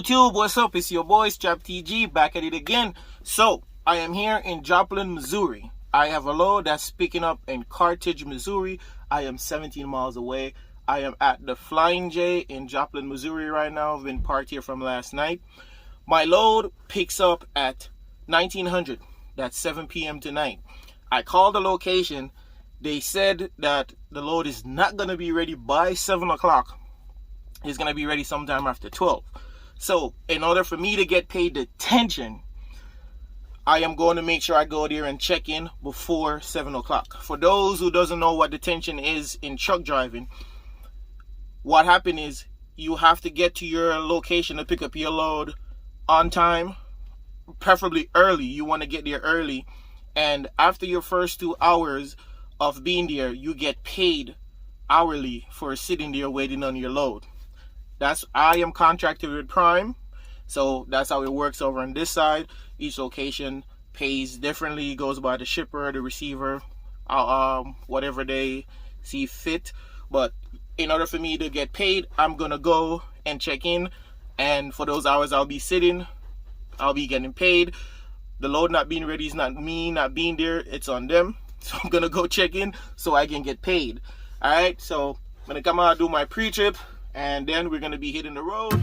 YouTube, what's up? It's your boy Strap TG back at it again. So I am here in Joplin, Missouri. I have a load that's picking up in Carthage, Missouri. I am 17 miles away. I am at the Flying J in Joplin, Missouri right now. I've been parked here from last night. My load picks up at 1900. That's 7 p.m. tonight. I called the location. They said that the load is not going to be ready by 7 o'clock. It's going to be ready sometime after 12. So in order for me to get paid detention, I am going to make sure I go there and check in before 7 o'clock. For those who doesn't know what detention is in truck driving, what happened is you have to get to your location to pick up your load on time, preferably early. You want to get there early, and after your first 2 hours of being there, you get paid hourly for sitting there waiting on your load. I am contracted with Prime, so that's how it works over on this side. Each location pays differently, goes by the shipper, the receiver, whatever they see fit. But in order for me to get paid, I'm gonna go and check in, and for those hours I'll be sitting, I'll be getting paid. The load not being ready is not me not being there, it's on them. So I'm gonna go check in so I can get paid. All right, so I'm gonna come out, do my pre-trip, and then we're gonna be hitting the road.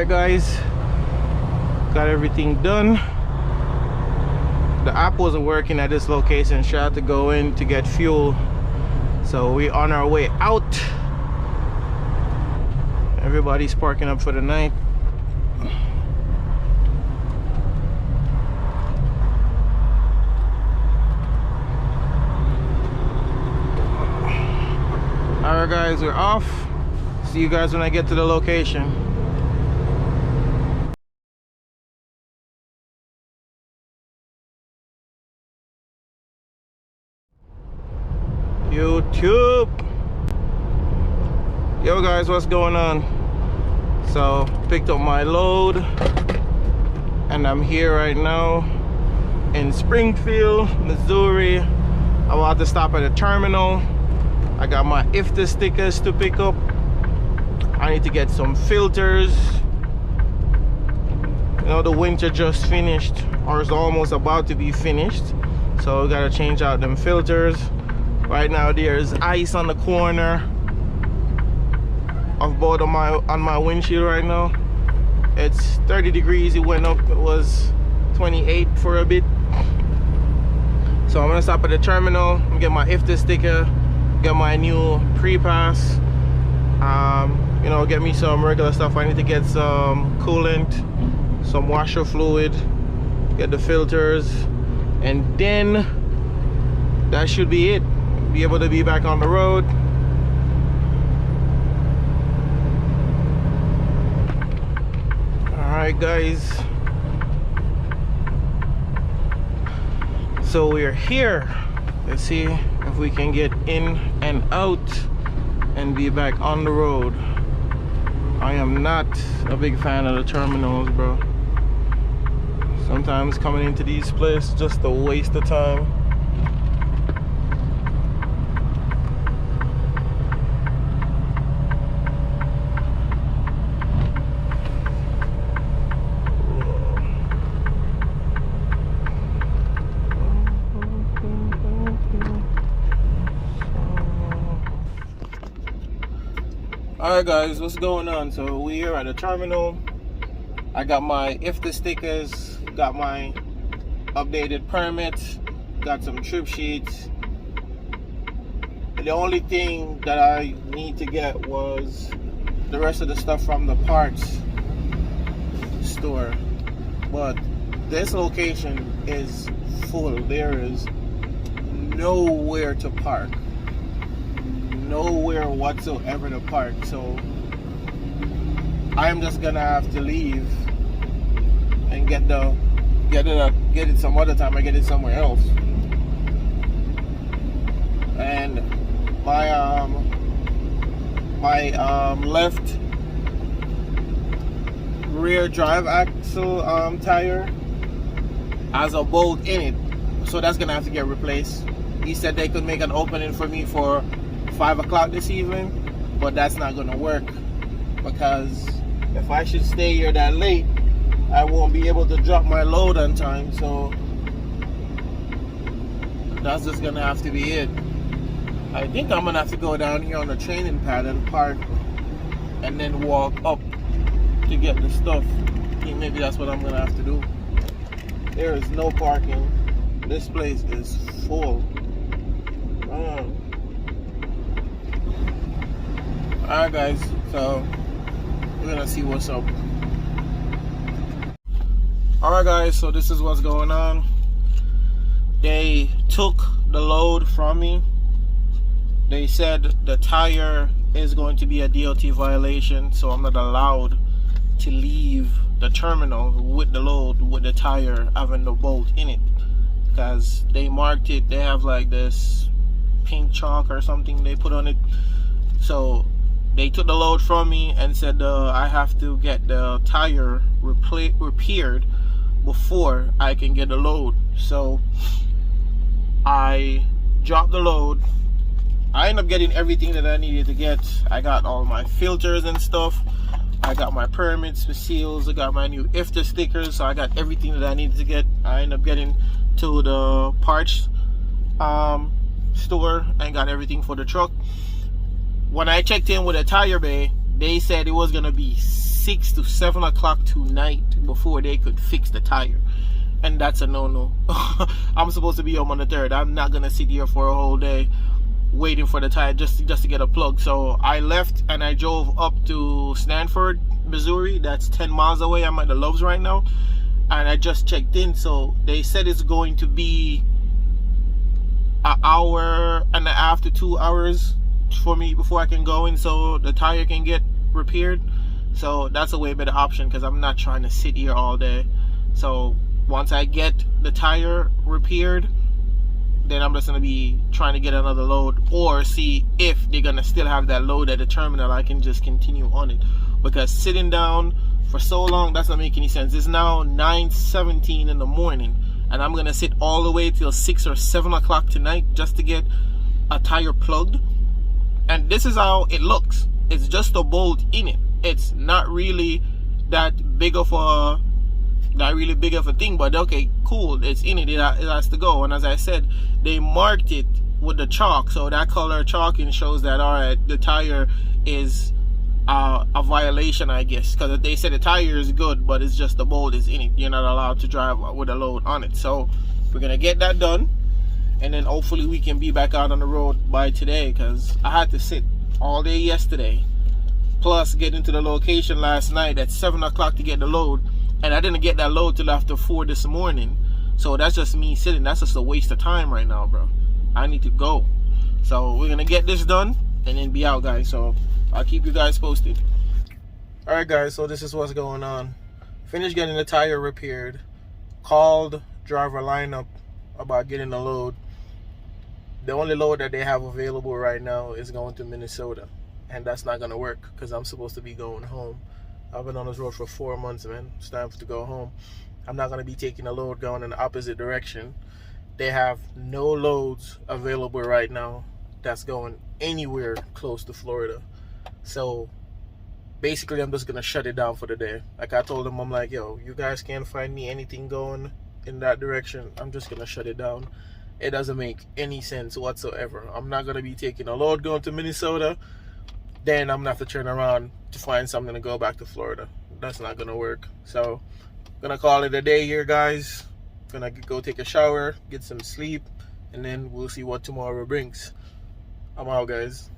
Guys, got everything done. The app wasn't working at this location, so I had to go in to get fuel. So we're on our way out. Everybody's parking up for the night. Alright guys, we're off. See you guys when I get to the location. YouTube, yo guys, what's going on? So picked up my load and I'm here right now in Springfield, Missouri. I'm about to stop at a terminal. I got my IFTA stickers to pick up. I need to get some filters. You know, the winter just finished, or is almost about to be finished, so we gotta change out them filters. Right now there's ice on the corner of both of on my windshield right now. It's 30 degrees, it went up, it was 28 for a bit. So I'm gonna stop at the terminal and get my IFTA sticker, get my new pre-pass, you know, get me some regular stuff. I need to get some coolant, some washer fluid, get the filters, and then that should be it. Be able to be back on the road. Alright guys, so we're here. Let's see if we can get in and out and be back on the road. I am not a big fan of the terminals, bro. Sometimes coming into these places just a waste of time. Alright guys, what's going on? So we are at the terminal. I got my IFTA stickers, got my updated permits, got some trip sheets. The only thing that I need to get was the rest of the stuff from the parts store. But this location is full. There is nowhere to park. Nowhere whatsoever to park, so I'm just gonna have to leave and get it some other time. I get it somewhere else. And my left rear drive axle tire has a bolt in it, so that's gonna have to get replaced. He said they could make an opening for me for 5 o'clock this evening, but that's not gonna work because if I should stay here that late, I won't be able to drop my load on time. So that's just gonna have to be it. I think I'm gonna have to go down here on the training pad and park and then walk up to get the stuff. I think maybe that's what I'm gonna have to do. There is no parking. This place is full. Alright guys, so we're gonna see what's up. Alright guys, so this is what's going on. They took the load from me. They said the tire is going to be a DOT violation, so I'm not allowed to leave the terminal with the load with the tire having the bolt in it, because they marked it. They have like this pink chalk or something they put on it. So they took the load from me and said I have to get the tire repaired before I can get the load. So I dropped the load. I ended up getting everything that I needed to get. I got all my filters and stuff. I got my permits, the seals. I got my new IFTA stickers. So I got everything that I needed to get. I ended up getting to the parts store and got everything for the truck. When I checked in with a tire bay, they said it was gonna be 6 to 7 o'clock tonight before they could fix the tire, and that's a no-no. I'm supposed to be home on the 3rd. I'm not gonna sit here for a whole day waiting for the tire just to get a plug. So I left and I drove up to Stanford, Missouri. That's 10 miles away. I'm at the Loves right now, and I just checked in. So they said it's going to be an hour and a half to 2 hours for me before I can go in so the tire can get repaired. So that's a way better option because I'm not trying to sit here all day. So once I get the tire repaired, then I'm just gonna be trying to get another load or see if they're gonna still have that load at the terminal. I can just continue on it, because sitting down for so long, that's not making any sense. It's now 9:17 in the morning and I'm gonna sit all the way till 6 or 7 o'clock tonight just to get a tire plugged. And this is how it looks. It's just a bolt in it. It's not really that big of a thing, but okay, cool, it's in it. It has to go. And as I said, they marked it with the chalk, so that color chalking shows that all right, the tire is a violation, I guess, because they said the tire is good, but it's just the bolt is in it. You're not allowed to drive with a load on it. So we're gonna get that done, and then hopefully we can be back out on the road by today, because I had to sit all day yesterday, plus get into the location last night at 7 o'clock to get the load, and I didn't get that load till after 4 this morning. So that's just me sitting. That's just a waste of time right now, bro. I need to go. So we're gonna get this done and then be out, guys. So I'll keep you guys posted. All right, guys, so this is what's going on. Finished getting the tire repaired, called driver lineup about getting the load. The only load that they have available right now is going to Minnesota. and that's not gonna work because I'm supposed to be going home. I've been on this road for 4 months, man. It's time to go home. I'm not gonna be taking a load going in the opposite direction. They have no loads available right now that's going anywhere close to Florida. So basically I'm just gonna shut it down for the day. Like I told them, I'm like, yo, you guys can't find me anything going in that direction. I'm just gonna shut it down. It doesn't make any sense whatsoever. I'm not gonna be taking a load going to Minnesota, then I'm gonna have to turn around to find something to go back to Florida. That's not gonna work. So I'm gonna call it a day here, guys. Gonna go take a shower, get some sleep, and then we'll see what tomorrow brings. I'm out, guys.